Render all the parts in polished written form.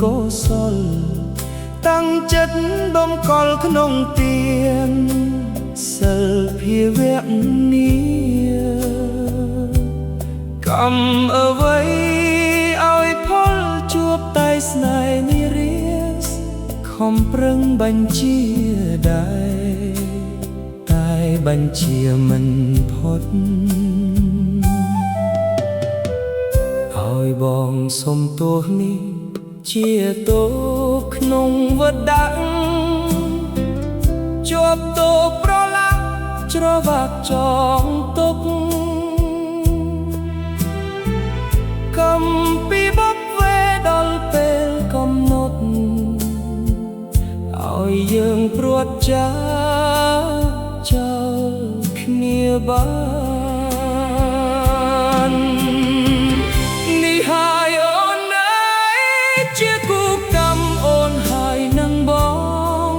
កុសលតាំងចិត្តបំកល់ក្នុងទានសិលភាវៈនីកម្មអ្វីឲ្យផលជួបតែស្នេហ៍និរាសខំប្រឹងបញ្ជាដែរតែបញ្ជាមិនផុតឲ្យបងសុំទោសនេះជាទោសក្នុងវត្តជាប់ទោសប្រឡាក់ច្រវាក់ចងទុកកំពីបបវេដល់ពេលកំណត់ឲ្យយើងព្រួតចាចោលគ្នាបាននេះហើយអូនអើយជាគូកម្មអូនហើយនឹងបង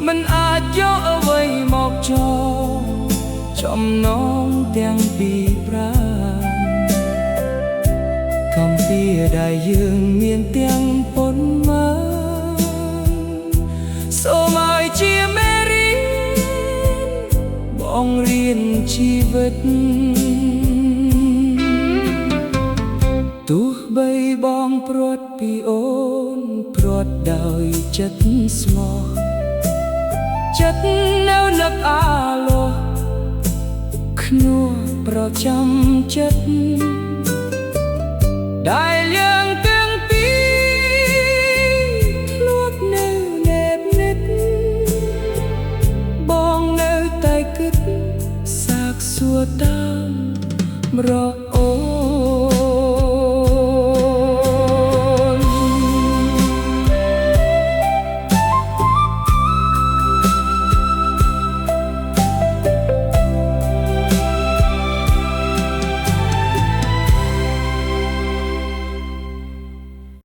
មិនអាចយកអ្វីមកចោលចំណងទាំងពីរប្រាកំពីដែលយើងមានទាំងប៉ុន្មានសូមឲ្យជាមេរៀនបងរៀនជីវិតទោះបីបងព្រាត់ពីអូនព្រាត់ដោយចិត្តស្មោះចិត្តនៅនឹកអាឡោះខ្នួសប្រចាំចិត្តដែលយើងទាំងពីរធ្លាប់នៅណែបនិតបងនៅតែគិតសាកសួរតាមរក